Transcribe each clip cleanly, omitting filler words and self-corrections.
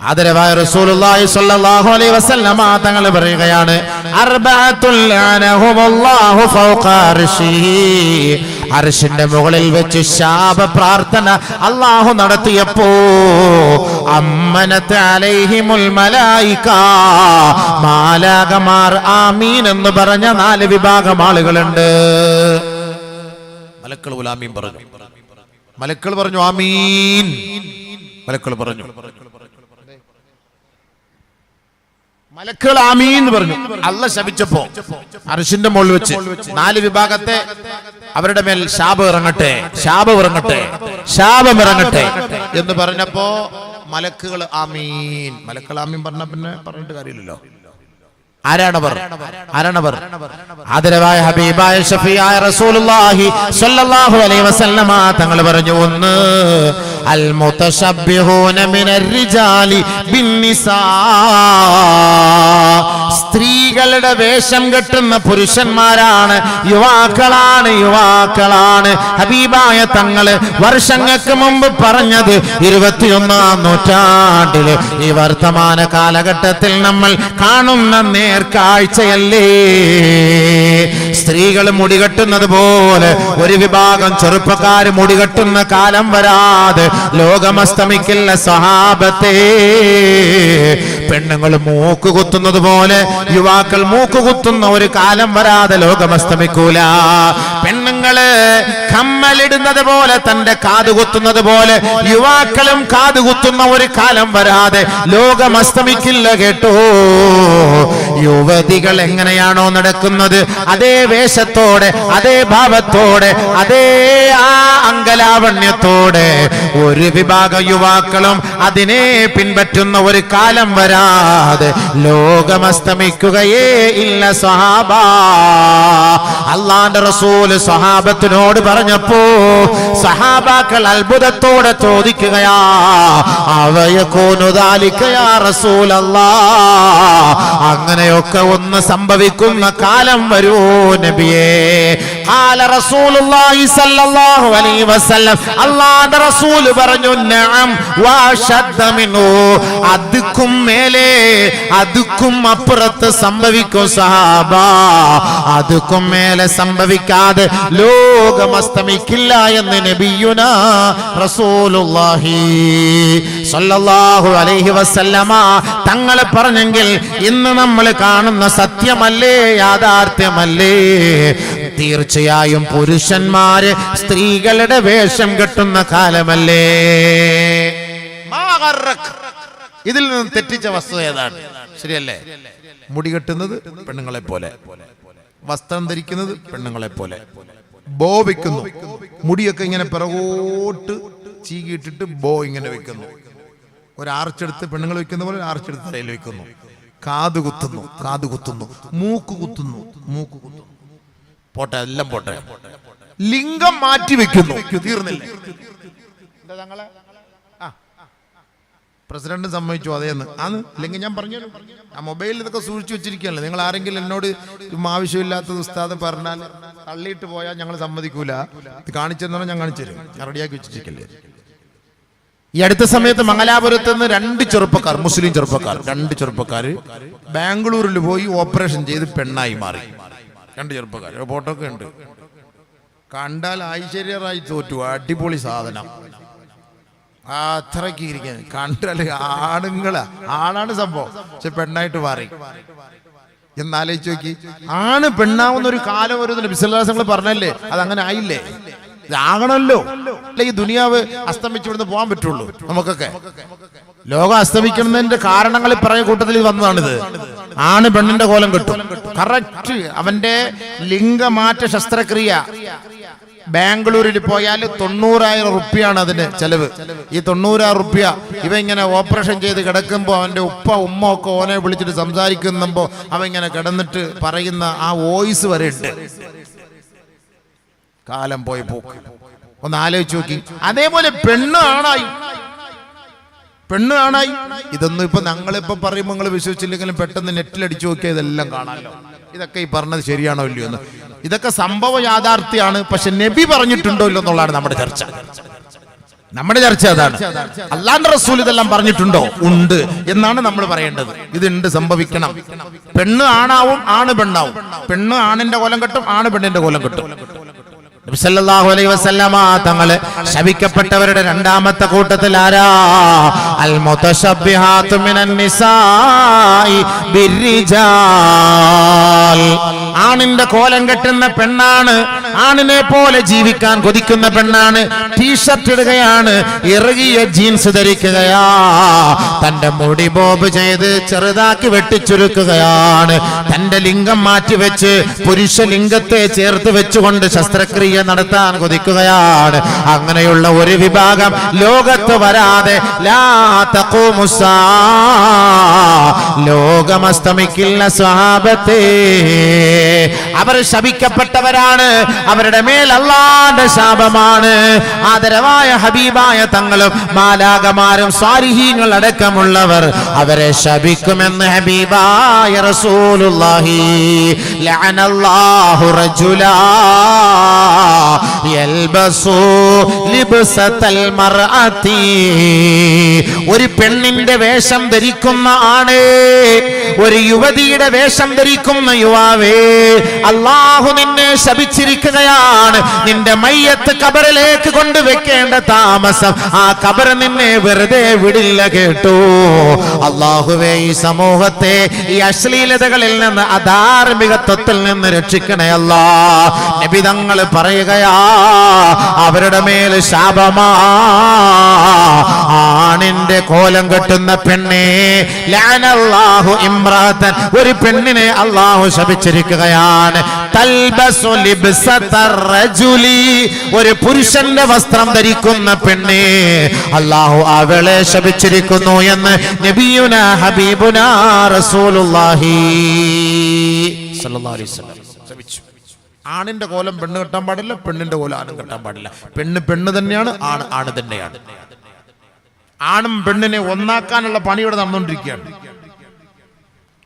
ആദരവായ റസൂലുള്ളാഹി സ്വല്ലല്ലാഹു അലൈഹി വസല്ലമ തങ്ങൾ പറയുകയാണ്, അർബഅത്തുൽ ലഅനഹുമുല്ലാഹു ഫൗഖ അർശിഹി. അർശിന്റെ മുകളിൽ വെച്ച് ശാപ പ്രാർത്ഥന അല്ലാഹു നടത്തിയപ്പോ അമ്മനത് അലൈഹിമുൽ മലായിക, മാലാകമാർ ആമീൻ എന്ന് പറഞ്ഞ 4 വിഭാഗം ആളുകളുണ്ട്. മലക്കൾ ആമീൻ പറഞ്ഞു. മലക്കൾ പറഞ്ഞു ആമീൻ. മലക്കൾ പറഞ്ഞു, മലക്കൾ ആമീൻ പറഞ്ഞു. അല്ലാഹ് ശപിച്ചപ്പോ അർശിന്റെ മുകളിൽ വെച്ച് 4 വിഭാഗത്തെ അവരുടെ മേൽ ശാപം ഇറങ്ങട്ടെ, ശാപം ഇറങ്ങട്ടെ, ശാപം ഇറങ്ങട്ടെ എന്ന് പറഞ്ഞപ്പോ മലക്കുകൾ ആമീൻ. മലക്കൾ ആമീൻ പറഞ്ഞ പിന്നെ പറഞ്ഞിട്ട് കാര്യമില്ലല്ലോ. ആരാണവർ? ആദരവായ ഹബീബായ ഷഫീആയ റസൂലുള്ളാഹി സ്വല്ലല്ലാഹു അലൈഹി വസല്ലമ തങ്ങൾ പറഞ്ഞു, ഒന്ന് അൽ മുതശബ്ബിഹൂന മിനർ റിജാലി ബിന്നിസാ, സ്ത്രീകളുടെ വേഷം കെട്ടുന്ന പുരുഷന്മാരാണ്, യുവാക്കളാണ്. ഹബീബായ തങ്ങൾ വർഷങ്ങൾക്ക് മുമ്പ് പറഞ്ഞത് 21-ാം നൂറ്റാണ്ടില് ഈ വർത്തമാന കാലഘട്ടത്തിൽ നമ്മൾ കാണുന്ന നേർക്കാഴ്ചയല്ലേ. സ്ത്രീകൾ മുടികെട്ടുന്നത് പോലെ ഒരു വിഭാഗം ചെറുപ്പക്കാർ മുടികെട്ടുന്ന കാലം വരാതെ ലോകമസ്തമിക്കില്ല സഹാബത്തെ. പെണ്ണുങ്ങൾ മൂക്ക് കുത്തുന്നത് പോലെ യുവാക്കൾ മൂക്ക് കുത്തുന്ന ഒരു കാലം വരാതെ ലോകമസ്തമിക്കൂല. പെണ്ണുങ്ങള് കമ്മലിടുന്നത് പോലെ തന്റെ കാത് കുത്തുന്നത് പോലെ യുവാക്കളും കാത് കുത്തുന്ന ഒരു കാലം വരാതെ ലോകമസ്തമിക്കില്ല കേട്ടോ. യുവതികൾ എങ്ങനെയാണോ നടക്കുന്നത് അതേ വേഷത്തോടെ, അതേ ഭാവത്തോടെ, അതേ ആ അങ്കലാവണ്യത്തോടെ ഒരു വിഭാഗം യുവാക്കളും അതിനെ പിൻപറ്റുന്ന ഒരു കാലം വരാതെ ലോകമസ്തമിക്കുകയേ ഇല്ല സ്വഹാബ. അല്ലാഹുവിന്റെ റസൂല് സ്വഹാബത്തിനോട് പറഞ്ഞപ്പോ സഹാബാക്കൾ അത്ഭുതത്തോടെ ചോദിക്കുകയാ, അവയകൂനു ദാലിക യാ റസൂലല്ലാഹ്, അങ്ങനെയൊക്കെ ഒന്ന് സംഭവിക്കുന്ന കാലം വരൂ നബിയേ. ഖാല റസൂലുള്ളാഹി സ്വല്ലല്ലാഹു അലൈഹി വസല്ലം, അല്ലാഹുവിന്റെ റസൂൽ പറഞ്ഞു, നഅം വശദ്ദ മിനു, അതുക്കും മേലെ അതുക്കും അപ്പുറത്ത് സംഭവിക്കും സഹാബ. അതുക്കും മേലെ സംഭവിക്കാതെ ലോകമസ്തമിക്കില്ല എന്ന് നബിയുനാ റസൂലുള്ളാഹി സ്വല്ലല്ലാഹു അലൈഹി വസല്ലമ തങ്ങൾ പറഞ്ഞെങ്കിൽ ഇന്ന് നമ്മൾ കാണുന്ന സത്യമല്ലേ, യാഥാർത്ഥ്യമല്ലേ? തീർച്ചയായും പുരുഷന്മാര് സ്ത്രീകളുടെ വേഷം കെട്ടുന്ന കാലമല്ലേ. ഇതിൽ നിന്ന് തെറ്റിച്ച വസ്തുത ഏതാണ്? ശരിയല്ലേ? മുടി കെട്ടുന്നത് പെണ്ണുങ്ങളെ പോലെ, വസ്ത്രം ധരിക്കുന്നത് പെണ്ണുങ്ങളെ പോലെ, ബോ വെക്കുന്നു, മുടിയൊക്കെ ഇങ്ങനെ പിറകോട്ട് ചീകിയിട്ടിട്ട് ബോ ഇങ്ങനെ വെക്കുന്നു, ഒരു ആർച്ചെടുത്ത് പെണ്ണുങ്ങൾ വെക്കുന്ന പോലെ ആർച്ചെടുത്ത് തലയിൽ വെക്കുന്നു, കാത് കുത്തുന്നു, മൂക്ക് കുത്തുന്നു. പോട്ടെ, എല്ലാം പോട്ടെ. ലിംഗം മാറ്റി വെക്കുന്നു. തീർന്നില്ല. പ്രസിഡന്റ് സമ്മതിച്ചു അതേന്ന് ആന്ന്. ഇല്ലെങ്കിൽ ഞാൻ പറഞ്ഞു, ആ മൊബൈലിൽ ഇതൊക്കെ സൂക്ഷിച്ചു വെച്ചിരിക്കുകയല്ലേ. നിങ്ങൾ ആരെങ്കിലും എന്നോട് ആവശ്യമില്ലാത്തത് ഉസ്താദ് പറഞ്ഞാൽ തള്ളിയിട്ട് പോയാൽ ഞങ്ങൾ സമ്മതിക്കൂല. ഇത് കാണിച്ചെന്നാണ് ഞാൻ കാണിച്ചു തരും. ഞാൻ റെഡിയാക്കി വെച്ചിരിക്കല്ലേ. ഈ അടുത്ത സമയത്ത് മംഗലാപുരത്ത് നിന്ന് 2 ചെറുപ്പക്കാർ, മുസ്ലിം ചെറുപ്പക്കാർ, 2 ചെറുപ്പക്കാർ ബാംഗ്ലൂരിൽ പോയി ഓപ്പറേഷൻ ചെയ്ത് പെണ്ണായി മാറി. 2 ചെറുപ്പക്കാർ, ഫോട്ടോ ഒക്കെ ഉണ്ട്. കണ്ടാൽ ഐശ്വര്യറായി തോറ്റു. അടിപൊളി സാധനം. അത്രയ്ക്ക് ഇരിക്കാൻ കണ്ടാല് ആണാണ് സംഭവം, പക്ഷെ പെണ്ണായിട്ട് മാറി. എന്നാലോചിച്ച് നോക്കി, ആണ് പെണ്ണാവുന്ന ഒരു കാലം വരുന്നില്ല. ബിസ്മില്ലാഹ് പറഞ്ഞല്ലേ, അതങ്ങനെ ആയില്ലേ? ഇതാകണല്ലോ. അല്ലെ ഈ ദുനിയാവ് അസ്തമിച്ചുവിടുന്ന് പോകാൻ പറ്റുള്ളൂ നമുക്കൊക്കെ. ലോകം അസ്തമിക്കുന്നതിന്റെ കാരണങ്ങളിൽ പറഞ്ഞ കൂട്ടത്തിൽ വന്നതാണിത്. ആണ് പെണ്ണിന്റെ കോലം കെട്ടും. കറക്റ്റ്. അവന്റെ ലിംഗമാറ്റ ശസ്ത്രക്രിയ ബാംഗ്ലൂരിൽ പോയാൽ 90,000 റുപ്യാണ് അതിന് ചെലവ്. ഈ 90,000 റുപ്യ ഇവ ഇങ്ങനെ ഓപ്പറേഷൻ ചെയ്ത് കിടക്കുമ്പോ അവന്റെ ഉമ്മ ഒക്കെ ഓനെ വിളിച്ചിട്ട് സംസാരിക്കുമ്പോ അവ ഇങ്ങനെ കിടന്നിട്ട് പറയുന്ന ആ വോയിസ് വരെ ഉണ്ട്. കാലം പോയി പോക്ക്. ഒന്ന് ആലോചിച്ച് നോക്കി. അതേപോലെ പെണ്ണ് ആണായി. ഇതൊന്നും ഇപ്പൊ ഞങ്ങളിപ്പോ പറയുമ്പോൾ നിങ്ങൾ വിശ്വസിച്ചില്ലെങ്കിലും പെട്ടെന്ന് നെറ്റിലടിച്ചു നോക്കിയാൽ ഇതെല്ലാം കാണാമല്ലോ. ഇതൊക്കെ ഈ പറഞ്ഞത് ശരിയാണോ ഇല്ലയോ എന്ന്. ഇതൊക്കെ സംഭവ യാഥാർത്ഥ്യമാണ്. പക്ഷെ നബി പറഞ്ഞിട്ടുണ്ടോ ഇല്ലോ എന്നുള്ളതാണ് നമ്മുടെ ചർച്ച. നമ്മുടെ ചർച്ച അതാണ്. അല്ലാഹുവിന്റെ റസൂൽ ഇതെല്ലാം പറഞ്ഞിട്ടുണ്ടോ? ഉണ്ട് എന്നാണ് നമ്മൾ പറയേണ്ടത്. ഇതുണ്ട്, സംഭവിക്കണം. പെണ്ണ് ആണാവും, ആണ് പെണ്ണാവും. പെണ്ണ് ആണിന്റെ കോലം കെട്ടും, ആണ് പെണ്ണിന്റെ കോലം കെട്ടും. നബി സല്ലല്ലാഹു അലൈഹി വസല്ലമ തങ്ങളെ ശപിക്കപ്പെട്ടവരുടെ രണ്ടാമത്തെ കൂട്ടത്തിൽ ആരാ? അൽ മുതശബ്ബിഹാത്തു മിനൻ നിസാഇ ബിർരിജാൽ. ആണിന്റെ കോലം കെട്ടുന്ന പെണ്ണാണ്, ആണിനെ പോലെ ജീവിക്കാൻ കൊതിക്കുന്ന പെണ്ണാണ്. ടീഷർട്ട് ഇടുകയാണ്, ഇറുകിയ ജീൻസ് ധരിക്കുകയാ, തന്റെ മുടി ബോബ് ചെയ്ത് ചെറുതാക്കി വെട്ടിച്ചുരുക്കുകയാണ്, തന്റെ ലിംഗം മാറ്റിവെച്ച് പുരുഷ ലിംഗത്തെ ചേർത്ത് വെച്ചുകൊണ്ട് ശസ്ത്രക്രിയ നടത്താൻ കൊതിക്കുകയാണ്. അങ്ങനെയുള്ള ഒരു വിഭാഗം ലോകത്ത് വരാതെ ലാ തഖൂമുസ്സാ, ലോകമസ്തമിക്കില്ല സ്വഹാബത്തേ. അവർ ശപിക്കപ്പെട്ടവരാണ്, അവരുടെ മേൽ അല്ലാഹുവിന്റെ ശാപമാണ്. ആദരവായ ഹബീബായ തങ്ങളും മാലാകമാരും സാലിഹീങ്ങൾ അടക്കമുള്ളവർ അവരെ ശപിക്കുമെന്ന് ഹബീബായ റസൂലുള്ളാഹി. ലഅനല്ലാഹു റജുലാ യൽബസു ലിബ്സതൽ മർഅതി. ഒരു പെണ്ണിന്റെ വേഷം ധരിക്കുന്ന ആണ്, ഒരു യുവതിയുടെ വേഷം ധരിക്കുന്ന യുവാവേ, അല്ലാഹു നിന്നെ ശപിച്ചിരിക്കുകയാണ്. നിന്റെ മയ്യത്ത് ഖബറിലേക്ക് കൊണ്ടുവെക്കേണ്ട താമസം ആ ഖബർ നിന്നെ വെറുതെ വിടില്ല കേട്ടോ. അല്ലാഹുവേ, ഈ സമൂഹത്തെ ഈ അശ്ലീലതകളിൽ നിന്ന്, അധാർമികത്വത്തിൽ നിന്ന് രക്ഷിക്കണേ അല്ലാ. നബി തങ്ങൾ പറയുകയാ, അവരുടെ മേൽ ശാപമാ. ആണിന്റെ കോലം കെട്ടുന്ന പെണ്ണെ, ലഅനല്ലാഹു ഇംറഅതൻ, ഒരു പെണ്ണിനെ അല്ലാഹു ശപിച്ചിരിക്കുകയാണ്. തൽബസു ലിബ്സതർ റജുലി, ഒരു പുരുഷന്റെ വസ്ത്രം ധരിക്കുന്ന പെണ്ണെ അല്ലാഹു അവളെ ശപിച്ചിരിക്കുന്നു എന്ന് നബിയുനാ ഹബീബുനാ റസൂലുള്ളാഹി സ്വല്ലല്ലാഹു അലൈഹി വസല്ലം ശപിച്ചു. ആണിന്റെ കോലം പെണ്ണ് കെട്ടാൻ പാടില്ല, പെണ്ണിന്റെ കോലം ആണും കെട്ടാൻ പാടില്ല. പെണ്ണ് പെണ്ണ് തന്നെയാണ്, ആണ് ആണ് തന്നെയാണ്. ആണും പെണ്ണിനെ ഒന്നാക്കാനുള്ള പണി ഇവിടെ നടന്നുകൊണ്ടിരിക്കുകയാണ്.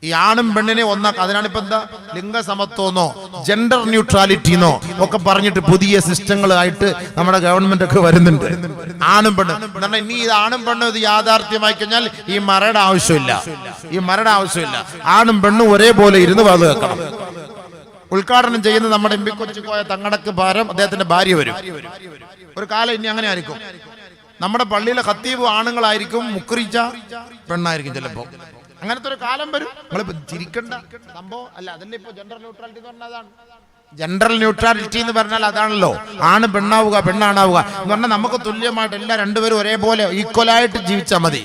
ഈ ആണും പെണ്ണിനെ ഒന്നാക്കാൻ, അതിനാണ് ഇപ്പൊ എന്താ ലിംഗസമത്വമെന്നോ ജെൻഡർ ന്യൂട്രാലിറ്റിന്നോ ഒക്കെ പറഞ്ഞിട്ട് പുതിയ സിസ്റ്റങ്ങളായിട്ട് നമ്മുടെ ഗവൺമെന്റ് ഒക്കെ വരുന്നുണ്ട്. ആണും പെണ്ണും എന്നാൽ ഇനി ഇത് ആണും പെണ്ണും ഇത് യാഥാർത്ഥ്യമായി കഴിഞ്ഞാൽ ഈ മറയുടെ ആവശ്യമില്ല, ഈ മറയുടെ ആവശ്യമില്ല. ആണും പെണ്ണും ഒരേപോലെ ഇരുന്ന് വാത് കേൾക്കണം. ഉദ്ഘാടനം ചെയ്യുന്ന നമ്മുടെ എം പി കൊച്ചിക്കോയ തങ്ങടക്ക് പകരം അദ്ദേഹത്തിന്റെ ഭാര്യ വരും. ഒരു കാലം ഇനി അങ്ങനെ ആയിരിക്കും. നമ്മുടെ പള്ളിയിലെ ഖത്തീബ് ആണുങ്ങളായിരിക്കും, മുക്രിച്ച പെണ്ണായിരിക്കും ചിലപ്പോ. അങ്ങനത്തെ ഒരു കാലം വരും. നിങ്ങളിപ്പോ ചിരിക്കണ്ട സംഭവം അല്ല, അതല്ലേ ഇപ്പൊ ജെൻഡർ ന്യൂട്രാലിറ്റി എന്ന് പറഞ്ഞാൽ അതാണ്. ജെൻഡർ ന്യൂട്രാലിറ്റി എന്ന് പറഞ്ഞാൽ അതാണല്ലോ, ആണ് പെണ്ണാവുക പെണ്ണാണാവുക എന്ന് പറഞ്ഞാൽ നമുക്ക് തുല്യമായിട്ട് എല്ലാ രണ്ടുപേരും ഒരേപോലെ ഈക്വലായിട്ട് ജീവിച്ചാൽ മതി.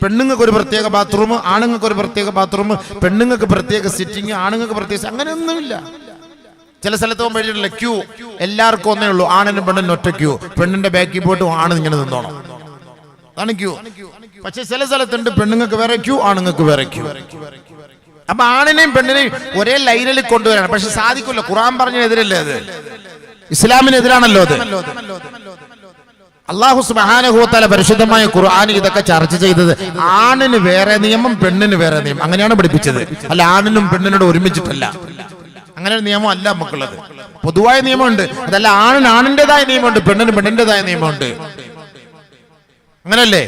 പെണ്ണുങ്ങൾക്ക് ഒരു പ്രത്യേക ബാത്റൂം, ആണുങ്ങൾക്ക് ഒരു പ്രത്യേക ബാത്റൂം, പെണ്ണുങ്ങൾക്ക് പ്രത്യേക സിറ്റിംഗ്, ആണുങ്ങൾക്ക് പ്രത്യേക, അങ്ങനെയൊന്നുമില്ല. ചില സ്ഥലത്ത് പോകുമ്പോഴേ ക്യൂ എല്ലാവർക്കും ഒന്നേ ഉള്ളൂ, ആണിനും പെണ്ണിനും ഒറ്റ ക്യൂ. പെണ്ണിന്റെ ബാക്കിൽ പോയിട്ട് ആണ് ഇങ്ങനെ നിന്നോണം, അതാണ് ക്യൂ. പക്ഷെ ചില സ്ഥലത്തുണ്ട് പെണ്ണുങ്ങൾക്ക് വേറെ ക്യൂ, ആണുങ്ങൾക്ക് വേറെ ക്യൂ. അപ്പൊ ആണിനെയും പെണ്ണിനെയും ഒരേ ലൈനിൽ കൊണ്ടുവരാണ്. പക്ഷെ സാധിക്കില്ല. ഖുർആൻ പറഞ്ഞതിനെതിരല്ലേ അത്, ഇസ്ലാമിനെതിരാണല്ലോ അത്. അല്ലാഹു സുബ്ഹാനഹു വ തആല പരിശുദ്ധമായ ഖുർആനിൽ ഇതൊക്കെ ചർച്ച ചെയ്തത് ആണിന് വേറെ നിയമം, പെണ്ണിന് വേറെ നിയമം, അങ്ങനെയാണ് പഠിപ്പിച്ചത്. അല്ല ആണിനും പെണ്ണിനോട് ഒരുമിച്ചിട്ടല്ല. അങ്ങനെ ഒരു നിയമം അല്ല നമുക്കുള്ളത്. പൊതുവായ നിയമമുണ്ട്, അതല്ല ആണിന് ആണിൻ്റെതായ നിയമമുണ്ട്, പെണ്ണിന് പെണ്ണിൻ്റെതായ നിയമമുണ്ട്. അങ്ങനല്ലേ?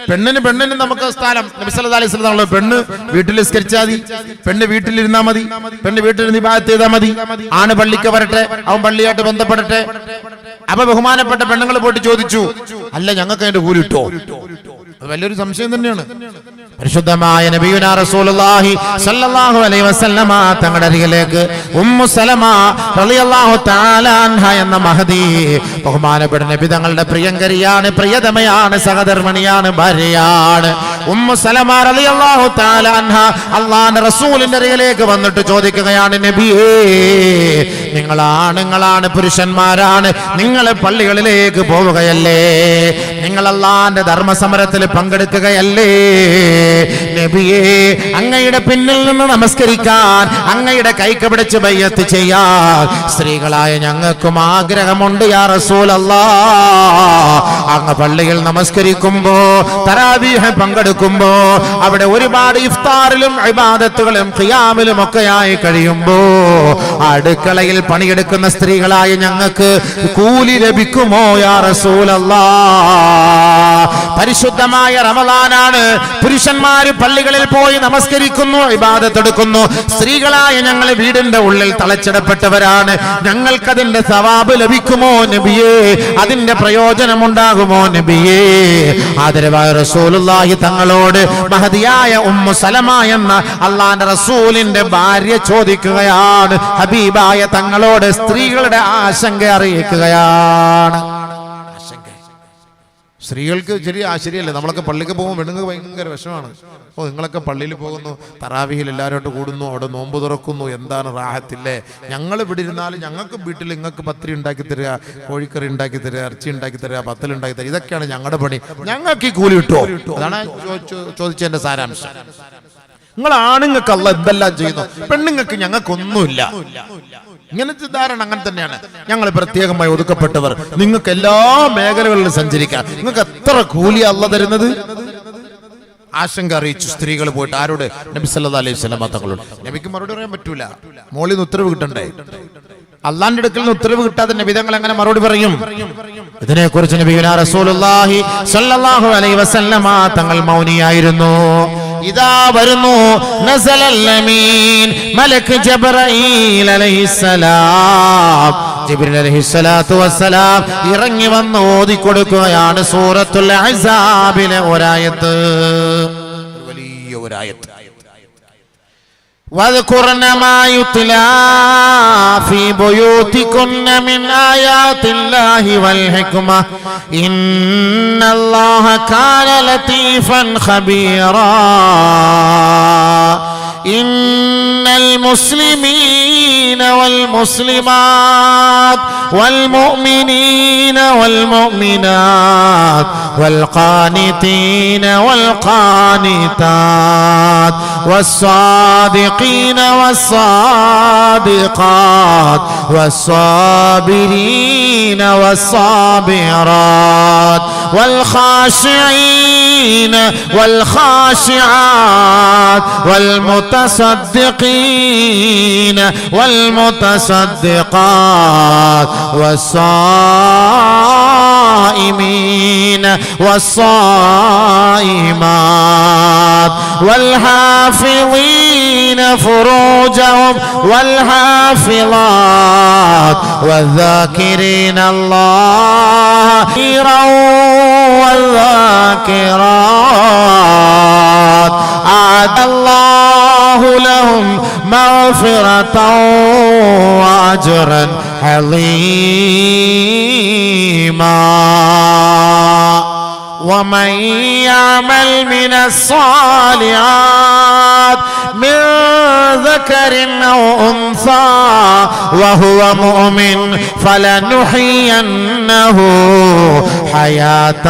പെണ്ണിന് നമുക്ക് സ്ഥാനം. നബി സല്ലല്ലാഹു അലൈഹി വസല്ലം പെണ്ണ് വീട്ടിൽ നിസ്കരിച്ചാൽ മതി, പെണ്ണ് വീട്ടിലിരുന്നാൽ മതി, പെണ്ണ് വീട്ടിലിരുന്ന് ഇബാദത്ത് ചെയ്താൽ മതി, ആണ് പള്ളിക്ക് വരട്ടെ, അവൻ പള്ളിയായിട്ട് ബന്ധപ്പെടട്ടെ. അപ്പൊ ബഹുമാനപ്പെട്ട പെണ്ണുങ്ങൾ പോയിട്ട് ചോദിച്ചു, അല്ല ഞങ്ങൾക്ക് അതിന്റെ കൂലി കിട്ടോ? അത് വലിയൊരു സംശയം തന്നെയാണ്. പരിശുദ്ധമായ നബിയുനാ റസൂലുള്ളാഹി സ്വല്ലല്ലാഹു അലൈഹി വസല്ലമ തങ്ങളുടെ അരികിലേക്ക് ഉമ്മു സലമ റളിയല്ലാഹു തആല അൻഹ എന്ന മഹദി, ബഹുമാനപ്പെട്ട നബി തങ്ങളുടെ പ്രിയങ്കരിയാണ്, പ്രിയതമയാണ്, സഹധർമ്മിണിയാണ്, ഭാര്യയാണ്. ഉമ്മു സലമ റളിയല്ലാഹു തആല അൻഹ അല്ലാഹുവിന്റെ റസൂലിന്റെ അരികിലേക്ക് വന്നിട്ട് ചോദിക്കുകയാണ്, നബിയേ, നിങ്ങൾ ആണുങ്ങളാണ്, പുരുഷന്മാരാണ്, നിങ്ങൾ പള്ളികളിലേക്ക് പോവുകയല്ലേ, നിങ്ങൾ അല്ലാഹുവിന്റെ ധർമ്മസമരത്തിൽ പങ്കെടുക്കുകയല്ലേ, നബിയേ, അങ്ങയുടെ പിന്നിൽ നിന്ന് നമസ്കരിക്കാൻ, അങ്ങയുടെ കൈക്ക് പിടിച്ച് ബൈഅത്ത് ചെയ്യാൻ സ്ത്രീകളായ ഞങ്ങൾക്കും ആഗ്രഹമുണ്ട് യാ റസൂലല്ലാഹ്. അങ്ങ് പള്ളിയിൽ നമസ്കരിക്കുമ്പോ തറാവീഹ് പങ്കെടുക്കും പങ്കെടുക്കുമ്പോ അവിടെ ഒരുപാട് ഇഫ്താറിലും ഇബാദത്തുകളും ഖിയാമിലും ഒക്കെയായി കഴിയുമ്പോ അടുക്കളയിൽ പണിയെടുക്കുന്ന സ്ത്രീകളായ ഞങ്ങൾക്ക് കൂലി ലഭിക്കുമോ യാ റസൂലല്ലാഹ്? പരിശുദ്ധമായ റമളാനാണ്, പുരുഷന്മാര് പള്ളികളിൽ പോയി നമസ്കരിക്കുന്നു, ഇബാദത്ത് എടുക്കുന്നു. സ്ത്രീകളായ ഞങ്ങൾ വീടിന്റെ ഉള്ളിൽ തളച്ചിടപ്പെട്ടവരാണ്. ഞങ്ങൾക്കതിന്റെ സവാബ് ലഭിക്കുമോ നബിയേ? അതിന്റെ പ്രയോജനം ഉണ്ടാകുമോ നബിയേ? ആദരവായ റസൂലുള്ളാഹി തങ്ങളോട് മഹദിയായ ഉമ്മു സലമ എന്ന അള്ളാന്റെ റസൂലിന്റെ ഭാര്യ ചോദിക്കുകയാണ്, ഹബീബായ തങ്ങളോട് സ്ത്രീകളുടെ ആശങ്ക അറിയിക്കുകയാണ്. സ്ത്രീകൾക്ക് ശരിയല്ലേ, നമ്മളൊക്കെ പള്ളിക്ക് പോകുമ്പോൾ പെണ്ണുങ്ങൾക്ക് ഭയങ്കര വിഷമാണ്. നിങ്ങളൊക്കെ പള്ളിയിൽ പോകുന്നു, തറാവിഹിൽ എല്ലാവരോട്ട് കൂടുന്നു, അവിടെ നോമ്പ് തുറക്കുന്നു, എന്താണ് റാഹത്തില്ലേ? ഞങ്ങൾ ഇവിടെ ഇരുന്നാലും ഞങ്ങൾക്ക് വീട്ടിൽ നിങ്ങൾക്ക് പത്തിരി ഉണ്ടാക്കി തരിക, കോഴിക്കറി ഉണ്ടാക്കി തരിക, ഇറച്ചി ഉണ്ടാക്കി തരിക, പത്തൽ ഉണ്ടാക്കി തരിക, ഇതൊക്കെയാണ് ഞങ്ങളുടെ പണി. ഞങ്ങൾക്ക് ഈ കൂലി കിട്ടുമോ? അതാണ് ചോദിച്ചതിന്റെ സാരാംശം. നിങ്ങൾ ആണുങ്ങൾക്ക് അല്ലാഹ് എന്തെല്ലാം ചെയ്യുന്നു, പെണ്ണുങ്ങൾക്ക് ഞങ്ങൾക്കൊന്നുമില്ല. ഇങ്ങനത്തെ ധാരണ അങ്ങനെ തന്നെയാണ്. ഞങ്ങൾ പ്രത്യേകമായി ഒതുക്കപ്പെട്ടവർ, നിങ്ങൾക്ക് എല്ലാ മേഖലകളിലും സഞ്ചരിക്കാം, നിങ്ങൾക്ക് എത്ര കൂലി അല്ലാഹ് തരുന്നത്? ആശങ്ക അറിയിച്ചു സ്ത്രീകൾ പോയിട്ട് ആരോട്? നബി സല്ലല്ലാഹു അലൈഹി വസല്ലം തങ്ങളോട്. നബിക്ക് മറുപടി പറയാൻ പറ്റൂല, മോളിൽ നിന്ന് ഉത്തരവ് കിട്ടണ്ടേ? അള്ളാന്റെ അടുക്കൽ നിന്ന് ഉത്തരവ് കിട്ടാതെ നബി തങ്ങൾ എങ്ങനെ മറുപടി പറയും? ഇതിനെക്കുറിച്ച് നബിയുനാ റസൂലുള്ളാഹി സ്വല്ലല്ലാഹു അലൈഹി വസല്ലം തങ്ങൾ മൗനിയായിരുന്നു. ഇതാ വരുന്നു നസലൽ അമീൻ മലക്ക് ജിബ്രീൽ അലൈഹിസ്സലാം. ജിബ്രീൽ അലൈഹിസ്സലാത്തു വസ്സലാം ഇറങ്ങി വന്ന് ഓതി കൊടുക്കുകയാണ് സൂറത്തുൽ അഹ്സാബിലെ ഒരായത്ത്, വലിയ ഒരായത്ത്. وَاذْكُرْنَ مَا يُتْلَى فِي بُيُوتِكُنَّ مِنْ آيَاتِ اللَّهِ وَالْحِكْمَةِ إِنَّ اللَّهَ كَانَ لَطِيفًا خَبِيرًا إِنَّ الْمُسْلِمِينَ وَالْمُسْلِمَاتِ وَالْمُؤْمِنِينَ وَالْمُؤْمِنَاتِ وَالْقَانِتِينَ وَالْقَانِتَاتِ وَالصَّادِقِينَ وَالصَّادِقَاتِ وَالصَّابِرِينَ وَالصَّابِرَاتِ وَالْخَاشِعِينَ وَالْخَاشِعَاتِ وَالْمُتَصَدِّقِينَ وَالْمُتَصَدِّقَاتِ وَالصَّائِمِينَ وَالصَّائِمَاتِ وَالْحَافِظِينَ فُرُوجَهُمْ وَالْحَافِظَاتِ وَالذَّاكِرِينَ اللَّهَ كَثِيرًا وَالذَّاكِرَاتِ أعد الله لهم مغفرة وأجرا عظيما ومن يعمل من الصالحات من ذكر أو أنثى وهو مؤمن فلنحيينه حياة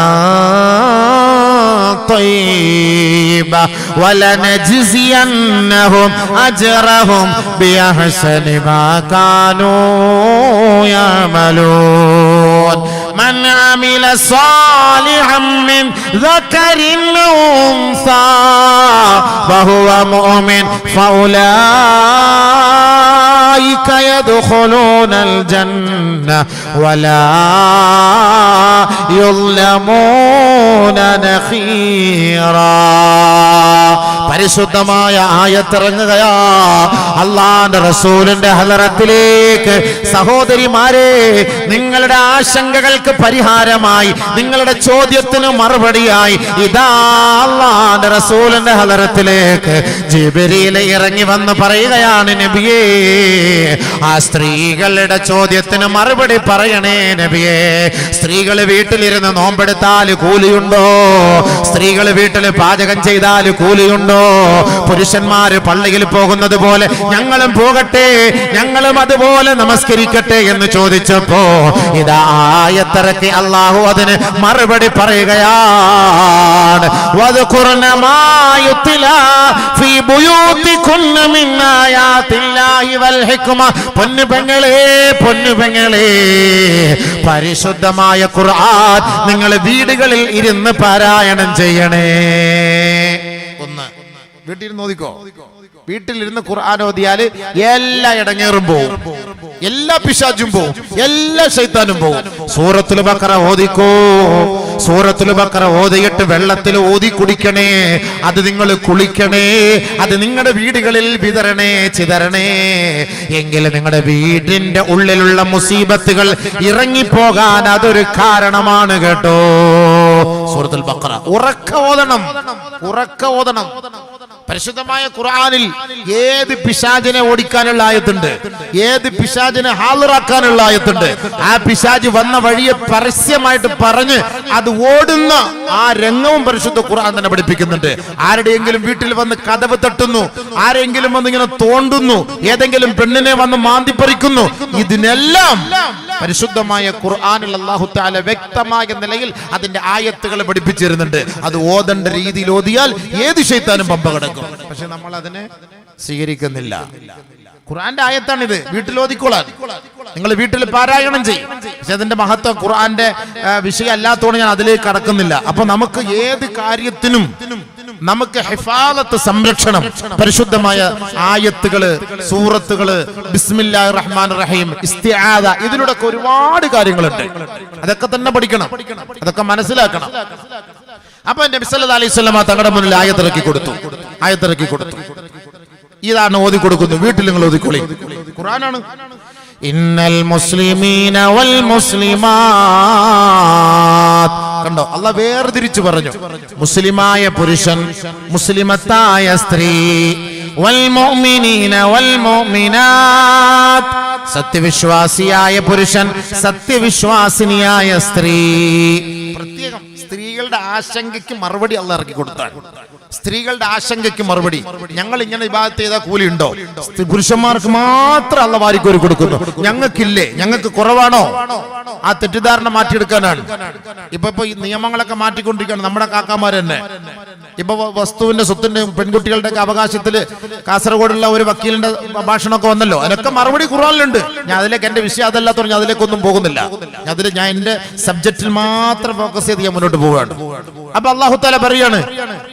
طيبة ولنجزينهم أجرهم بأحسن ما كانوا يعملون من عمل صالحا من ذكر أو أنثى وهو مؤمن فأولئك يدخلون الجنة ولا يظلمون نخيرا. പരിശുദ്ധമായ ആയത്തിറങ്ങുകയാ അല്ലാഹുവിന്റെ റസൂലിന്റെ ഹളറത്തിലേക്ക്. സഹോദരിമാരെ, നിങ്ങളുടെ ആശങ്കകൾക്ക് പരിഹാരമായി, നിങ്ങളുടെ ചോദ്യത്തിന് മറുപടിയായി ഇതാ അല്ലാഹുവിന്റെ റസൂലിന്റെ ഹളറത്തിലേക്ക് ജിബ്രീൽ ഇറങ്ങി വന്ന് പറയുകയാണ്, നബിയേ, ആ സ്ത്രീകളുടെ ചോദ്യത്തിന് മറുപടി പറയണേ നബിയേ. സ്ത്രീകൾ വീട്ടിലിരുന്ന് നോമ്പെടുത്താൽ കൂലിയുണ്ടോ? സ്ത്രീകൾ വീട്ടിൽ പാചകം ചെയ്താൽ കൂലിയുണ്ടോ? പുരുഷന്മാര് പള്ളിയിൽ പോകുന്നത് പോലെ ഞങ്ങളും പോകട്ടെ, ഞങ്ങളും അതുപോലെ നമസ്കരിക്കട്ടെ എന്ന് ചോദിച്ചപ്പോ ഇതാ ആയത്തിറക്കി അല്ലാഹു അതിന് മറുപടി പറയുകയാണ്. വദ്കുർന മാ യുത്ലാ ഫീ ബുയൂതികുന്ന മിൻ ആയാതില്ലാഹി വൽ ഹിക്മ. പൊന്നുപെങ്ങളെ പരിശുദ്ധമായ ഖുർആൻ നിങ്ങൾ വീടുകളിൽ ഇരുന്ന് പാരായണം ചെയ്യണേ. ഒന്ന് വീട്ടിലിരുന്ന് ഓതിക്കോ. വീട്ടിലിരുന്ന് ഖുർആൻ ഓതിയാല് എല്ലാ ഇടങ്ങേറും പോവും, എല്ലാ പിശാചും പോവും, എല്ലാ ശൈത്താനും പോവും. സൂറത്തുൽ ബഖറ ഓതിക്കോ. സൂറത്തുൽ ബഖറ ഓതിയിട്ട് വെള്ളത്തിൽ ഓതി കുടിക്കണേ. അത് നിങ്ങൾ കുളിക്കണേ. അത് നിങ്ങളുടെ വീടുകളിൽ വിതരണേ, ചിതരണേ. എങ്കിൽ നിങ്ങളുടെ വീടിന്റെ ഉള്ളിലുള്ള മുസീബത്തുകൾ ഇറങ്ങിപ്പോകാൻ അതൊരു കാരണമാണ് കേട്ടോ. സൂറത്തുൽ ബഖറ ഉറക്ക ഓതണം. പരിശുദ്ധമായ ഖുർആനിൽ ഏത് പിശാചിനെ ഓടിക്കാനുള്ള ആയത്തുണ്ട്, ഏത് പിശാചിനെ ഹാളിറാക്കാനുള്ള ആയത്തുണ്ട്. ആ പിശാച് വന്ന വഴിയെ പരസ്യമായിട്ട് പറഞ്ഞ് അത് ഓടുന്ന ആ രംഗവും പരിശുദ്ധ ഖുർആൻ തന്നെ പഠിപ്പിക്കുന്നുണ്ട്. ആരുടെയെങ്കിലും വീട്ടിൽ വന്ന് കതവ് തട്ടുന്നു, ആരെങ്കിലും വന്ന് ഇങ്ങനെ തോണ്ടുന്നു, ഏതെങ്കിലും പെണ്ണിനെ വന്ന് മാന്തിപ്പറിക്കുന്നു, ഇതിനെല്ലാം പരിശുദ്ധമായ ഖുർആനിൽ അല്ലാഹു തആല വ്യക്തമായ നിലയിൽ അതിന്റെ ആയത്തുകൾ പഠിപ്പിച്ചിരുന്നുണ്ട്. അത് ഓതേണ്ട രീതിയിൽ ഓതിയാൽ ഏത് ശൈത്താനും പമ്പ കിടക്കും. പക്ഷെ നമ്മൾ അതിനെ സ്വീകരിക്കുന്നില്ല. ഖുർആന്റെ ആയത്താണിത്, വീട്ടിൽ ഓതിക്കോളാൻ. നിങ്ങൾ വീട്ടിൽ പാരായണം ചെയ്യും. പക്ഷെ അതിന്റെ മഹത്വം ഖുർആന്റെ വിഷയം അല്ലാത്തതുകൊണ്ട് ഞാൻ അതിലേക്ക് കടക്കുന്നില്ല. അപ്പൊ നമുക്ക് ഏത് കാര്യത്തിനും നമുക്ക് ഹിഫാലത്ത്, സംരക്ഷണം, പരിശുദ്ധമായ ആയത്തുകള്, സൂറത്തുകള്, ബിസ്മില്ലാഹിർ റഹ്മാനിർ റഹീം, ഇസ്തിആദ, ഇതിലൂടെ ഒരുപാട് കാര്യങ്ങളുണ്ട്. അതൊക്കെ തന്നെ പഠിക്കണം, അതൊക്കെ മനസ്സിലാക്കണം. അപ്പൊ നബി സല്ലല്ലാഹു അലൈഹി വസല്ലം തങ്ങളുടെ മുന്നിൽ ആയത്തിറക്കി കൊടുത്തു. ഇതാണ് ഓതി കൊടുക്കുന്നു. വീട്ടിൽ നിങ്ങൾ ഓതിക്കൊള്ളി. ഖുർആനാണ്. ഇന്നൽ മുസ്ലിമീന വൽ മുസ്ലിമാത്. കണ്ടോ, അല്ലാഹ് വേർതിരിച്ചു പറഞ്ഞു. മുസ്ലിമായ പുരുഷൻ, മുസ്ലിമത്തായ സ്ത്രീ, വൽ മുഅ്മിനീന വൽ മുഅ്മിനാത്. സത്യവിശ്വാസിയായ പുരുഷൻ, സത്യവിശ്വാസിനിയായ സ്ത്രീ. പ്രത്യേകം സ്ത്രീകളുടെ ആശങ്കയ്ക്ക് മറുപടി അല്ലാഹ് ഇറക്കി കൊടുത്താണ്. സ്ത്രീകളുടെ ആശങ്കയ്ക്ക് മറുപടി. ഞങ്ങൾ ഇങ്ങനെ ഇബാദത്ത് ചെയ്താൽ കൂലി ഉണ്ടോ? പുരുഷന്മാർക്ക് മാത്രം അല്ലാഹ് വാരിക്കോരി കൊടുക്കുന്നു. ഞങ്ങൾക്കില്ലേ? ഞങ്ങൾക്ക് കുറവാണോ? ആ തെറ്റിദ്ധാരണ മാറ്റിയെടുക്കാനാണ്. ഇപ്പൊ ഈ നിയമങ്ങളൊക്കെ മാറ്റിക്കൊണ്ടിരിക്കുകയാണ് നമ്മുടെ കാക്കാമാർ തന്നെ. ഇപ്പൊ വസ്തുവിന്റെ, സ്വത്തിന്റെ, പെൺകുട്ടികളുടെ ഒക്കെ അവകാശത്തില് കാസർഗോഡുള്ള ഒരു വക്കീലിന്റെ ഭാഷണമൊക്കെ വന്നല്ലോ. അതിനൊക്കെ മറുപടി ഖുർആനിലുണ്ട്. ഞാൻ അതിലേക്ക്, എന്റെ വിഷയം അതല്ലാത്തതുകൊണ്ട് ഞാൻ അതിലേക്കൊന്നും പോകുന്നില്ല. ഞാൻ എന്റെ സബ്ജക്റ്റിൽ മാത്രം ഫോക്കസ് ചെയ്ത് ഞാൻ മുന്നോട്ട് പോവുകയാണ്. അപ്പൊ അല്ലാഹു തആല പറയാണ്,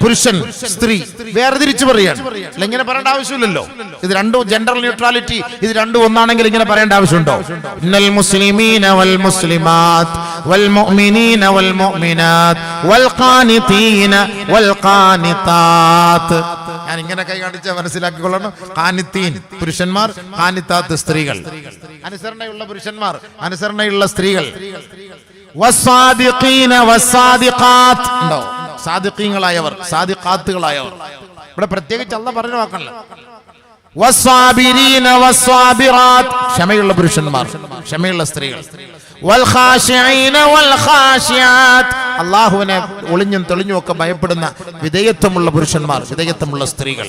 പുരുഷൻ സ്ത്രീ വേർതിരിച്ച് പറയാണ്. ഇങ്ങനെ പറയേണ്ട ആവശ്യമില്ലല്ലോ. ഇത് രണ്ടും ജെൻഡർ ന്യൂട്രാലിറ്റി, ഇത് രണ്ടും ഒന്നാണെങ്കിൽ ഇങ്ങനെ പറയേണ്ട ആവശ്യമുണ്ടോ? ഇന്നൽ മുസ്ലിമീന വൽ മുസ്ലിമാത് വൽ മുഅ്മിനീന വൽ മുഅ്മിനാത് വൽ ഖാനിതീന വൽ ഖാനിതാത്. ഞാൻ ഇങ്ങനെ കൈ കാണിച്ചാൽ മനസ്സിലാക്കിക്കൊള്ളണം. ഖാനിത്തീൻ പുരുഷന്മാർ, ഖാനിതാത്ത് സ്ത്രീകൾ. അനുസരണയുള്ള പുരുഷന്മാർ, അനുസരണയുള്ള സ്ത്രീകൾ. വസ്സാദിഖീന വസ്സാദിഖാത്ത്. ഉണ്ടോ? സാദിഖീങ്ങളായവർ, സാദിഖാത്തുകളായവർ. ഇവിടെ പ്രത്യേകിച്ച് അല്ലാഹ് പറഞ്ഞു നോക്കണല്ലോ. വസ്സാബിരീന വസ്സാബിറാത്ത്. ക്ഷമയുള്ള പുരുഷന്മാർ, ക്ഷമയുള്ള സ്ത്രീകൾ. വൽ ഖാശിഈന വൽ ഖാശിയാത്ത്. അല്ലാഹുവിനെ ഒളിഞ്ഞും തെളിഞ്ഞും ഒക്കെ ഭയപ്പെടുന്ന വിധേയത്വമുള്ള പുരുഷന്മാർ, വിധേയത്വമുള്ള സ്ത്രീകൾ.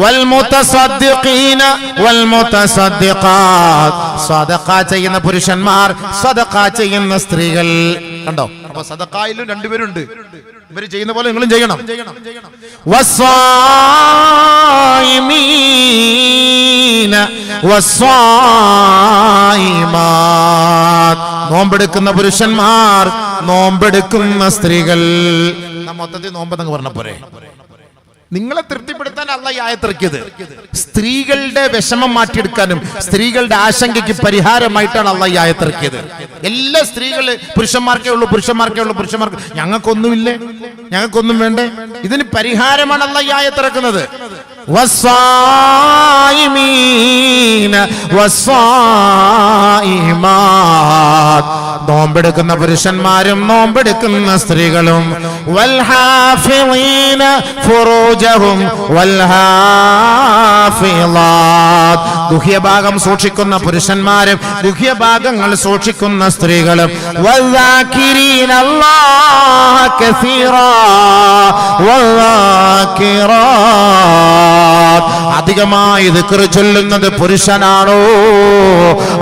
വൽ മുതസദ്ദിഖീന വൽ മുതസദ്ദിഖാത്ത്. സദഖ ചെയ്യുന്ന പുരുഷന്മാർ, സദഖ ചെയ്യുന്ന സ്ത്രീകൾ. കണ്ടോ? അപ്പൊ സദഖയിലും രണ്ടുപേരുണ്ട്. ഇവര് ചെയ്യുന്ന പോലെ നിങ്ങളും ചെയ്യണം. വസ്സായിമീന വസ്സായിമാത്. നോമ്പെടുക്കുന്ന പുരുഷന്മാർ, നോമ്പെടുക്കുന്ന സ്ത്രീകൾ. മൊത്തത്തിൽ നോമ്പെന്നങ്ങ് പറഞ്ഞ പോരെ. നിങ്ങളെ തൃപ്തിപ്പെടുത്താൻ അല്ലാഹ് ഈ ആയത്തിറക്കിയത്. സ്ത്രീകളുടെ വിഷമം മാറ്റിയെടുക്കാനും സ്ത്രീകളുടെ ആശങ്കയ്ക്ക് പരിഹാരമായിട്ടാണ് അല്ലാഹ് ഈ ആയത്തിറക്കിയത്. എല്ലാ സ്ത്രീകള് പുരുഷന്മാർക്കേ ഉള്ളൂ, പുരുഷന്മാർക്ക് ഞങ്ങൾക്കൊന്നുമില്ലേ, ഞങ്ങൾക്കൊന്നും വേണ്ടേ? ഇതിന് പരിഹാരമാണ് അല്ലാഹ് ഈ ആയത്തിറക്കുന്നത്. വസ്സായിമീന വസ്സായിമാത്. നോമ്പെടുക്കുന്ന പുരുഷന്മാരും നോമ്പെടുക്കുന്ന സ്ത്രീകളും. വൽഹാഫിളീന ഫുറൂജഹും വൽഹാഫിളാത്. ഗുഹ്യഭാഗം സൂക്ഷിക്കുന്ന പുരുഷന്മാരും ഗുഹ്യഭാഗങ്ങൾ സൂക്ഷിക്കുന്ന സ്ത്രീകളും. വൽദാകിരീന അല്ലാഹ കസീറാ വൽദാകിറാത്. അധികമായി ദിക്ർ ചൊല്ലുന്നത് പുരുഷനാണോ,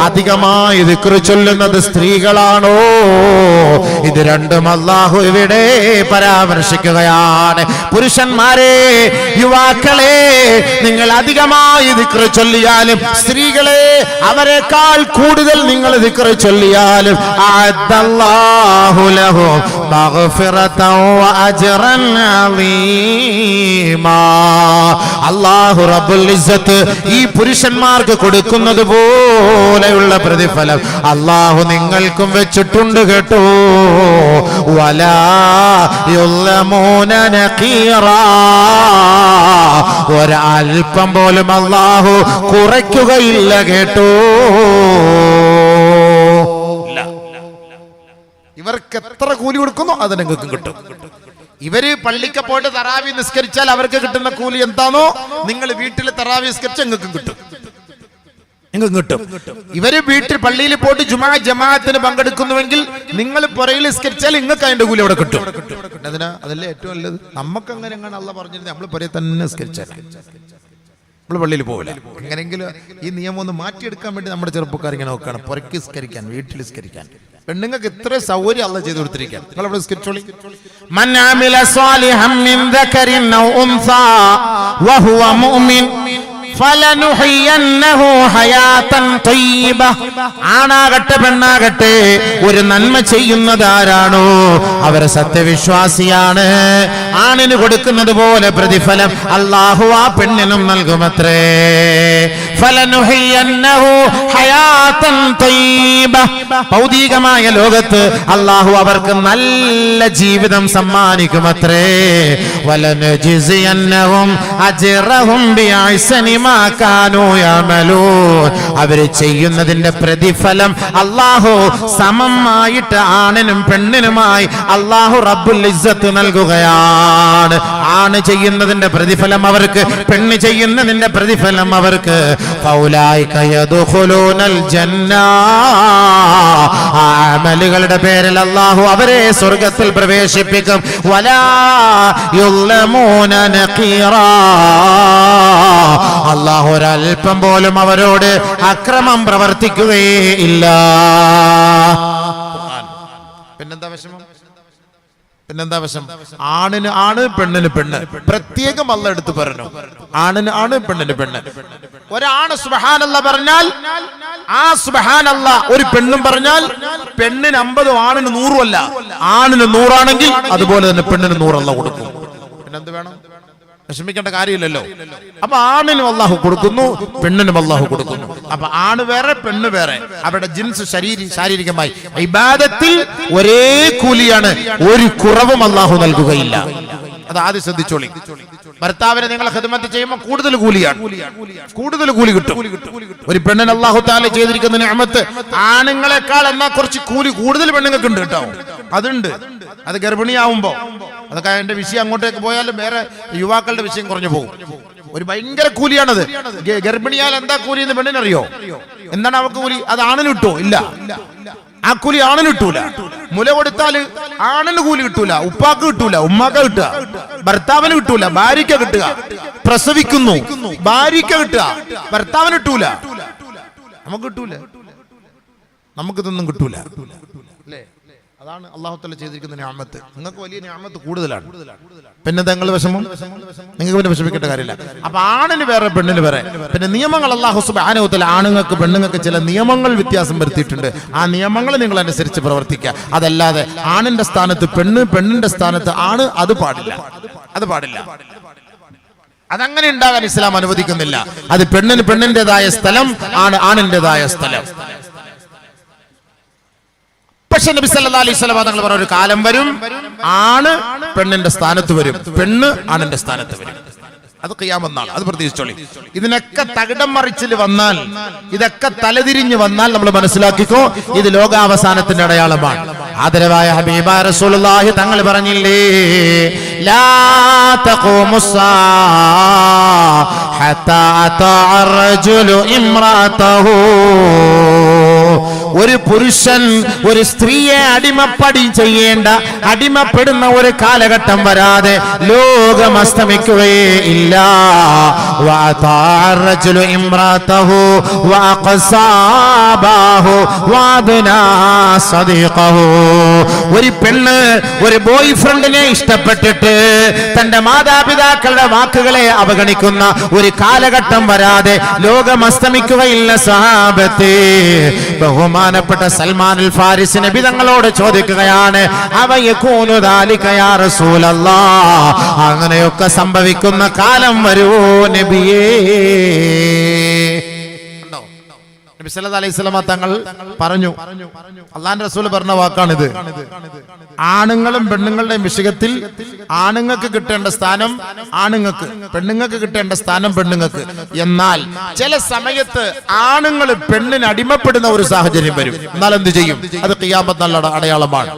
അധികമായി ദിക്ർ ചൊല്ലുന്നത് സ്ത്രീകളാണോ? ഇത് രണ്ടും അല്ലാഹു ഇവിടെ പരാമർശിക്കുകയാണ്. പുരുഷന്മാരെ, യുവാക്കളെ, നിങ്ങൾ അധികമായി ദിക്ർ ചൊല്ലിയാലും, സ്ത്രീകളെ അവരെക്കാൾ കൂടുതൽ നിങ്ങൾ ദിക്ർ ചൊല്ലിയാലും, അഅദ്ദല്ലാഹു ലഹു മഗ്ഫിറതൻ വഅജ്റൻ അളീമാ. അല്ലാഹു റബ്ബുൽ ഇസ്സത്ത് ഈ പുരുഷന്മാർക്ക് കൊടുക്കുന്നത് പോലെയുള്ള പ്രതിഫലം അല്ലാഹു നിങ്ങൾക്കും വെച്ചിട്ടുണ്ട് കേട്ടോ. വലാ യുളമൂന നഖീറാ. ഒരൽപ്പം പോലും അല്ലാഹു കുറയ്ക്കുകയില്ല കേട്ടോ. ഇവർക്ക് എത്ര കൂലി കൊടുക്കുന്നോ അത് നിങ്ങൾക്ക് കിട്ടും. ഇവര് പള്ളിക്ക് പോയിട്ട് തറാവി നിസ്കരിച്ചാൽ അവർക്ക് കിട്ടുന്ന കൂലി എന്താണോ നിങ്ങൾ വീട്ടിൽ തറാവി നിസ്കരിച്ചാൽ നിങ്ങൾക്ക് കിട്ടും. ഇവര് വീട്ടിൽ പള്ളിയിൽ പോയിട്ട് ജുമാ ജമാഅത്തിന് പങ്കെടുക്കുന്നുവെങ്കിൽ നിങ്ങൾ പുറയിൽ നിസ്കരിച്ചാൽ നിങ്ങൾക്ക് അതിന്റെ കൂലി അവിടെ കിട്ടും. അതല്ലേ ഏറ്റവും നല്ലത്. നമുക്ക് അങ്ങനെ അള്ളാഹ് പറഞ്ഞിരുന്നത് നമ്മൾ പുറയിൽ തന്നെ നിസ്കരിച്ചാൽ നമ്മൾ പള്ളിയിൽ പോകില്ല. എങ്ങനെയെങ്കിലും ഈ നിയമം ഒന്ന് മാറ്റിയെടുക്കാൻ വേണ്ടി നമ്മുടെ ചെറുപ്പക്കാർ ഇങ്ങനെ നോക്കുകയാണ്. പുറയ്ക്ക് നിസ്കരിക്കാൻ, വീട്ടിൽ നിസ്കരിക്കാൻ. പെണ്ണുങ്ങൾക്ക് ഇത്ര സൗകര്യം അള്ളാഹ് ചെയ്തു കൊടുത്തിരിക്കാൻ. നിങ്ങൾ അവിടെ നിസ്കരിച്ചോളി. മൻ അമില സാലിഹൻ മിൻ ദകരിൻ ഔ ഉൻസാ വഹുവ മുഅ്മിൻ ഫലനുഹയ്യന്നഹു ഹയാതൻ തയ്യിബ. ആണാകട്ടെ പെണ്ണാകട്ടെ ഒരു നന്മ ചെയ്യുന്നത് ആരാണോ അവർ സത്യവിശ്വാസിയാണ്. ആണിന് കൊടുക്കുന്നത് പോലെ പ്രതിഫലം അല്ലാഹു ആ പെണ്ണിനും നൽകുമത്രേ. ഫലനുഹയ്യന്നഹു ഹയാതൻ തയ്യിബ. ഭൗതികമായ ലോകത്ത് അല്ലാഹു അവർക്ക് നല്ല ജീവിതം സമ്മാനിക്കുമത്രേ. വലനജിസിയന്നഹും അജ്റഹും ബിഅഹ്സനി മാ കാനൂ യഅമലൂൻ. അവർ ചെയ്യുന്നതിന്റെ പ്രതിഫലം അല്ലാഹു സമമായിട്ട് ആണിനും പെണ്ണിനുമായി അല്ലാഹു റബ്ബുൽ ഇസ്സത്ത് നൽകുകയാണ്. ആണ് ചെയ്യുന്നതിന്റെ പ്രതിഫലം അവർക്ക്, പെണ്ണ് ചെയ്യുന്നതിന്റെ പ്രതിഫലം അവർക്ക്. ഫൗലൈക യദ്ഖുലൂനൽ ജന്ന. അമലുകളുടെ പേരിൽ അല്ലാഹു അവരെ സ്വർഗ്ഗത്തിൽ പ്രവേശിപ്പിക്കും. വലാ യുളമൂന നഖീറാ. അല്ലാഹു ഒരൽപ്പം പോലും അവരോട് അക്രമം പ്രവർത്തിക്കുകയേ ഇല്ല. പിന്നെന്താ വിഷമം? പിന്നെന്താ വിഷമം? ആണിന് ആണ്, പെണ്ണിന് പെണ്ണ്. പ്രത്യേകം അല്ലാഹ് എടുത്തു പറഞ്ഞു. ആണിന് ആണ്, പെണ്ണിന് പെണ്ണ്. ഒരാണ് സുബ്ഹാനല്ലാഹ് പറഞ്ഞാൽ ആ സുബ്ഹാനല്ലാഹ് ഒരു പെണ്ണും പറഞ്ഞാൽ പെണ്ണിന് 50, ആണിന് 100 അല്ല. ആണിന് 100 ആണെങ്കിൽ അതുപോലെ തന്നെ പെണ്ണിന് 100 അല്ലാഹ് കൊടുക്കും. പിന്നെന്ത് വേണം? വിഷമിക്കേണ്ട കാര്യമില്ലല്ലോ. അപ്പൊ ആണിനും അല്ലാഹു കൊടുക്കുന്നു, പെണ്ണിനും അല്ലാഹു കൊടുക്കുന്നു. അപ്പൊ ആണ് വേറെ, പെണ്ണ് വേറെ. അവരുടെ ജിൻസ് ശാരീരികമായി ഇബാദത്തിൽ ഒരേ കൂലിയാണ്. ഒരു കുറവും അല്ലാഹു നൽകുകയില്ല. അത് ആദ്യം ശ്രദ്ധിച്ചോളി. ഭർത്താവിനെ നിങ്ങൾ ഖിദ്മത്ത് ചെയ്യുമ്പോൾ കൂടുതൽ കൂലിയാണ്, കൂടുതൽ കൂലി കിട്ടും. ഒരു പെണ്ണിന് അല്ലാഹു തആല ചെയ്തിരിക്കുന്ന നിഅമത്ത് ആണുങ്ങളെക്കാൾ എന്നാ കുറച്ച് കൂലി കൂടുതൽ പെണ്ണുങ്ങൾക്ക് ഉണ്ട് കേട്ടോ. അതുണ്ട്. അത് ഗർഭിണിയാവുമ്പോ, അതൊക്കെ അതിന്റെ വിഷയം അങ്ങോട്ടേക്ക് പോയാലും വേറെ യുവാക്കളുടെ വിഷയം കുറഞ്ഞു പോകും. ഒരു ഭയങ്കര കൂലിയാണത്. ഗർഭിണിയാൽ എന്താ കൂലി എന്ന് പെണ്ണിനറിയോ? എന്താണ് അവർക്ക് കൂലി? അത് ആണിന് കിട്ടുമോ? ഇല്ല. ആ കൂലി ആണിന് കിട്ടൂല. മുല കൊടുത്താല് ആണിന് കൂലി കിട്ടൂല, ഉപ്പാക്ക് കിട്ടൂല, ഉമ്മാക്ക് കിട്ടുക, ഭർത്താവിന് കിട്ടൂല, ഭാര്യയ്ക്ക് കിട്ടുക. പ്രസവിക്കുന്നു, ഭാര്യയ്ക്ക് കിട്ടുക, ഭർത്താവിന് കിട്ടൂല. നമുക്ക് കിട്ടൂല, നമുക്കിതൊന്നും കിട്ടൂല. അല്ലേ? അതാണ് അല്ലാഹു തആല ചെയ്തിരിക്കുന്ന നിഅമത്ത്. നിങ്ങൾക്ക് വലിയ നിഅമത്ത് കൂടുതലാണ്. പിന്നെ നിങ്ങൾ വിഷമം, നിങ്ങൾക്ക് പിന്നെ വിഷമിക്കേണ്ട കാര്യമില്ല. അപ്പൊ ആണിന് വേറെ, പെണ്ണിന് വേറെ. പിന്നെ നിയമങ്ങൾ അല്ലാഹു സുബ്ഹാനഹു വ തആല ആണുങ്ങൾക്ക് പെണ്ണുങ്ങൾക്ക് ചില നിയമങ്ങൾ വ്യത്യാസം വരുത്തിയിട്ടുണ്ട്. ആ നിയമങ്ങൾ നിങ്ങൾ അനുസരിച്ച് പ്രവർത്തിക്കുക. അതല്ലാതെ ആണിന്റെ സ്ഥാനത്ത് പെണ്ണ്, പെണ്ണിന്റെ സ്ഥാനത്ത് ആണ്, അത് പാടില്ല. അത് പാടില്ല. അതങ്ങനെ ഉണ്ടാകാൻ ഇസ്ലാം അനുവദിക്കുന്നില്ല. അത് പെണ്ണിന് പെണ്ണിന്റേതായ സ്ഥലം, ആണ് ആണിന്റേതായ സ്ഥലം. പക്ഷെ നബി സല്ലല്ലാഹു അലൈഹി വസല്ലം തങ്ങൾ പറഞ്ഞ ഒരു കാലം വരും, ആണ് പെണ്ണിന്റെ സ്ഥാനത്ത് വരും, പെണ്ണ് ആണിന്റെ സ്ഥാനത്ത് വരും. അത് ഖിയാമത്ത് നാൾ. അത് പ്രതീക്ഷിച്ചോളി. ഇതിനൊക്കെ തകിടം മറിച്ചിൽ വന്നാൽ, ഇതൊക്കെ തലതിരിഞ്ഞ് വന്നാൽ നമ്മൾ മനസ്സിലാക്കിക്കോ, ഇത് ലോകാവസാനത്തിന്റെ അടയാളമാണ്. ആദരവായ ഹബീബായ റസൂലുള്ളാഹി തങ്ങൾ പറഞ്ഞില്ലേ, ലാ തഖൂമുസ്സാ ഹത്താ അതാഅ അർറജുലു ഇംറഅതഹു. ഒരു പുരുഷൻ ഒരു സ്ത്രീയെ അടിമപ്പടി ചെയ്യേണ്ട, അടിമപ്പെടുന്ന ഒരു കാലഘട്ടം വരാതെ ലോകം അസ്തമിക്കുകയേ ഇല്ല. വഅതാഅ അർറജുലു ഇംറഅതഹു വഅഖസാബഹു വഅദ്നാ സദീഖഹു. ഒരു പെണ്ണ് ഒരു ബോയ് ഫ്രണ്ടിനെ ഇഷ്ടപ്പെട്ടിട്ട് തന്റെ മാതാപിതാക്കളുടെ വാക്കുകളെ അവഗണിക്കുന്ന ഒരു കാലഘട്ടം വരാതെ ലോകം അസ്തമിക്കുകയില്ല സഹാബത്തെ. ബഹുമാനപ്പെട്ട സൽമാൻ അൽ ഫാരിസി നബി തങ്ങളോട് ചോദിക്കുകയാണ്, അവയകൂനു ദാലിക യാ റസൂലല്ലാഹ്, അങ്ങനെയൊക്കെ സംഭവിക്കുന്ന കാലം വരുവോ നബിയേ? നബി സല്ലല്ലാഹു അലൈഹി വസല്ലം തങ്ങൾ പറഞ്ഞു, അല്ലാഹുവിന്റെ റസൂൽ പറഞ്ഞ വാക്കാണിത്, ആണുങ്ങളും പെണ്ണുങ്ങളുടെയും വിഷയത്തിൽ ആണുങ്ങൾക്ക് കിട്ടേണ്ട സ്ഥാനം ആണുങ്ങൾക്ക്, പെണ്ണുങ്ങൾക്ക് കിട്ടേണ്ട സ്ഥാനം പെണ്ണുങ്ങൾക്ക്. എന്നാൽ ചില സമയത്ത് ആണുങ്ങൾ പെണ്ണിന് അടിമപ്പെടുന്ന ഒരു സാഹചര്യം വരും. എന്നാൽ എന്ത് ചെയ്യും? അത് ഖിയാമത്ത് നാളിന്റെ അടയാളമാണ്.